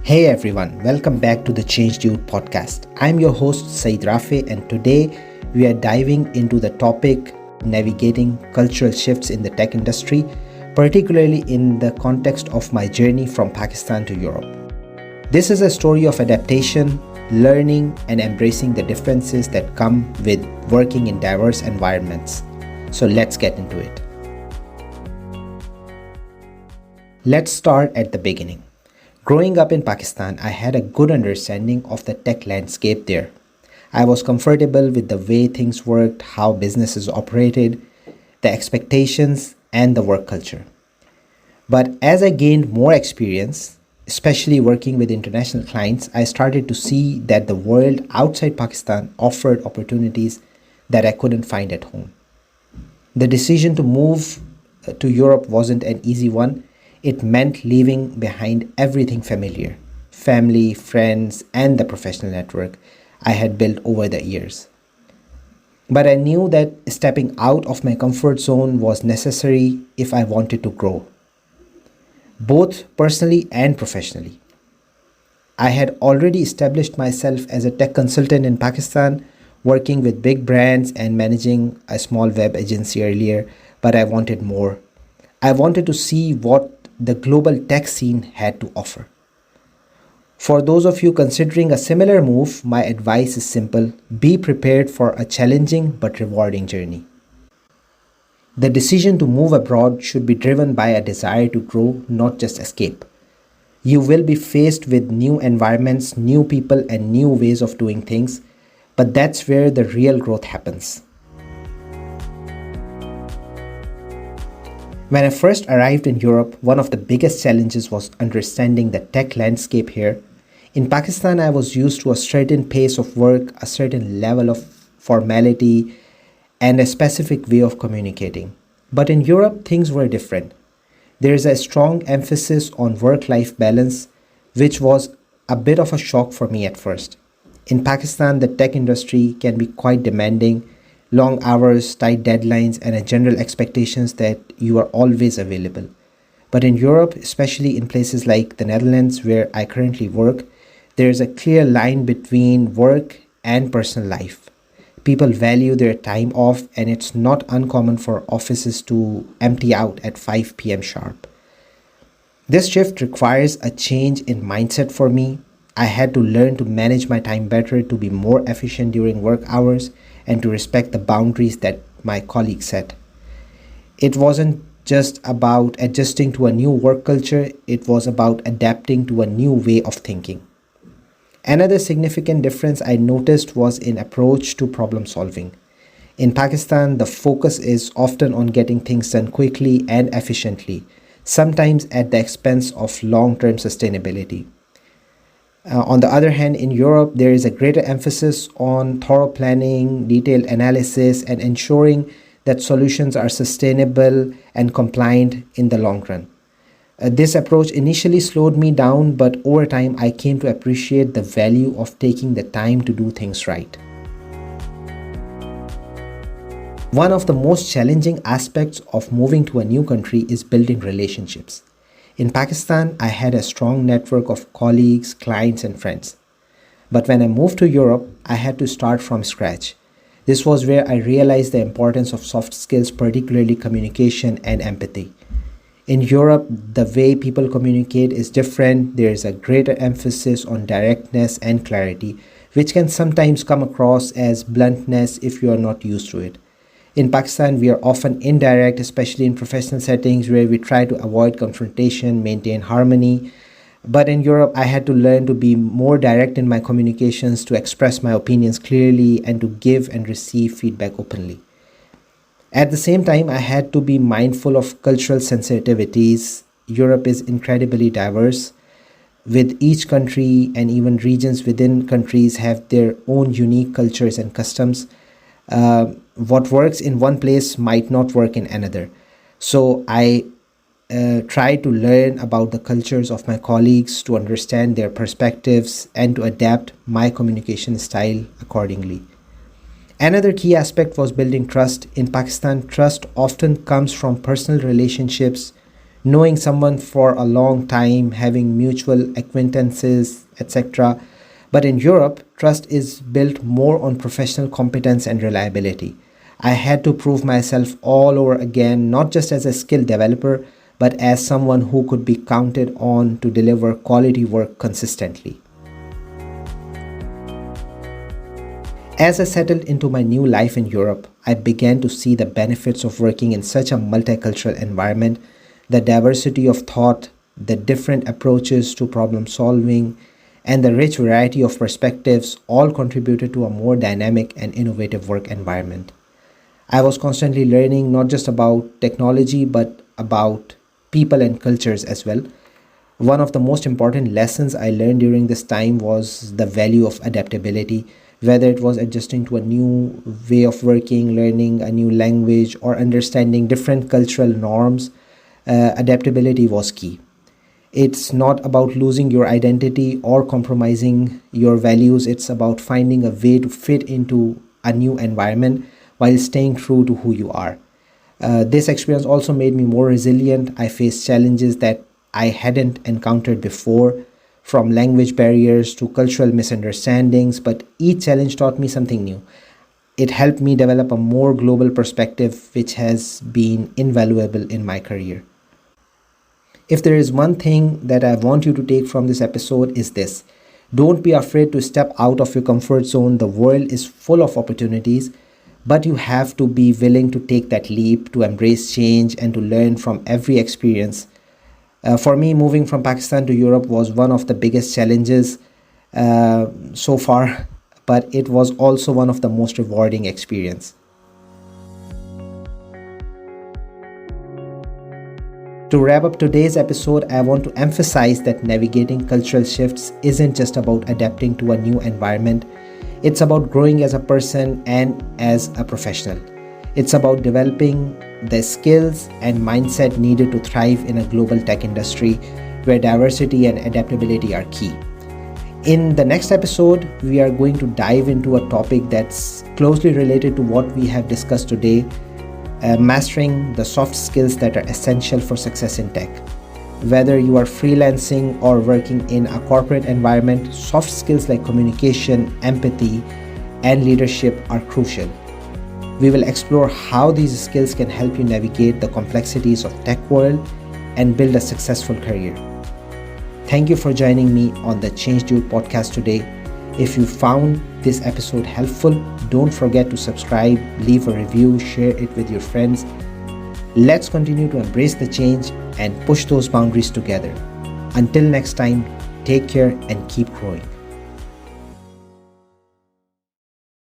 Hey everyone, welcome back to the Change Dude podcast. I'm your host Saeed Rafe, and today we are diving into the topic navigating cultural shifts in the tech industry, particularly in the context of my journey from Pakistan to Europe. This is a story of adaptation, learning, and embracing the differences that come with working in diverse environments. So let's get into it. Let's start at the beginning. Growing up in Pakistan, I had a good understanding of the tech landscape there. I was comfortable with the way things worked, how businesses operated, the expectations, and the work culture. But as I gained more experience, especially working with international clients, I started to see that the world outside Pakistan offered opportunities that I couldn't find at home. The decision to move to Europe wasn't an easy one. It meant leaving behind everything familiar: family, friends, and the professional network I had built over the years. But I knew that stepping out of my comfort zone was necessary if I wanted to grow, both personally and professionally. I had already established myself as a tech consultant in Pakistan, working with big brands and managing a small web agency earlier, but I wanted more. I wanted to see what the global tech scene had to offer. For those of you considering a similar move, my advice is simple: be prepared for a challenging but rewarding journey. The decision to move abroad should be driven by a desire to grow, not just escape. You will be faced with new environments, new people, and new ways of doing things, but that's where the real growth happens. When I first arrived in Europe, one of the biggest challenges was understanding the tech landscape here. In Pakistan, I was used to a certain pace of work, a certain level of formality, and a specific way of communicating. But in Europe, things were different. There is a strong emphasis on work-life balance, which was a bit of a shock for me at first. In Pakistan, the tech industry can be quite demanding: long hours, tight deadlines, and a general expectations that you are always available. But in Europe, especially in places like the Netherlands where I currently work, there is a clear line between work and personal life. People value their time off, and it's not uncommon for offices to empty out at 5 p.m. sharp. This shift requires a change in mindset for me. I had to learn to manage my time better, to be more efficient during work hours, and to respect the boundaries that my colleagues set. It wasn't just about adjusting to a new work culture, it was about adapting to a new way of thinking. Another significant difference I noticed was in approach to problem solving. In Pakistan, the focus is often on getting things done quickly and efficiently, sometimes at the expense of long-term sustainability. On the other hand, in Europe, there is a greater emphasis on thorough planning, detailed analysis, and ensuring that solutions are sustainable and compliant in the long run. This approach initially slowed me down, but over time, I came to appreciate the value of taking the time to do things right. One of the most challenging aspects of moving to a new country is building relationships. In Pakistan, I had a strong network of colleagues, clients, and friends. But when I moved to Europe, I had to start from scratch. This was where I realized the importance of soft skills, particularly communication and empathy. In Europe, the way people communicate is different. There is a greater emphasis on directness and clarity, which can sometimes come across as bluntness if you are not used to it. In Pakistan, we are often indirect, especially in professional settings where we try to avoid confrontation, maintain harmony. But in Europe, I had to learn to be more direct in my communications, to express my opinions clearly, and to give and receive feedback openly. At the same time, I had to be mindful of cultural sensitivities. Europe is incredibly diverse, with each country and even regions within countries have their own unique cultures and customs. What works in one place might not work in another. So I try to learn about the cultures of my colleagues, to understand their perspectives, and to adapt my communication style accordingly. Another key aspect was building trust. In Pakistan, trust often comes from personal relationships, knowing someone for a long time, having mutual acquaintances, etc. But in Europe, trust is built more on professional competence and reliability. I had to prove myself all over again, not just as a skilled developer, but as someone who could be counted on to deliver quality work consistently. As I settled into my new life in Europe, I began to see the benefits of working in such a multicultural environment. The diversity of thought, the different approaches to problem solving, and the rich variety of perspectives all contributed to a more dynamic and innovative work environment. I was constantly learning not just about technology but about people and cultures as well. One of the most important lessons I learned during this time was the value of adaptability, whether it was adjusting to a new way of working, learning a new language, or understanding different cultural norms. Adaptability was key. It's not about losing your identity or compromising your values, it's about finding a way to fit into a new environment while staying true to who you are. This experience also made me more resilient. I faced challenges that I hadn't encountered before, from language barriers to cultural misunderstandings, but each challenge taught me something new. It helped me develop a more global perspective, which has been invaluable in my career. If there is one thing that I want you to take from this episode is this. Don't be afraid to step out of your comfort zone. The world is full of opportunities, but you have to be willing to take that leap, to embrace change, and to learn from every experience. For me, moving from Pakistan to Europe was one of the biggest challenges so far, but it was also one of the most rewarding experiences. To wrap up today's episode, I want to emphasize that navigating cultural shifts isn't just about adapting to a new environment. It's about growing as a person and as a professional. It's about developing the skills and mindset needed to thrive in a global tech industry where diversity and adaptability are key. In the next episode, we are going to dive into a topic that's closely related to what we have discussed today, mastering the soft skills that are essential for success in tech. Whether you are freelancing or working in a corporate environment, soft skills like communication, empathy, and leadership are crucial. We will explore how these skills can help you navigate the complexities of tech world and build a successful career. Thank you for joining me on the Change Dude podcast today. If you found this episode helpful, don't forget to subscribe, leave a review, share it with your friends. Let's continue to embrace the change and push those boundaries together. Until next time, take care and keep growing.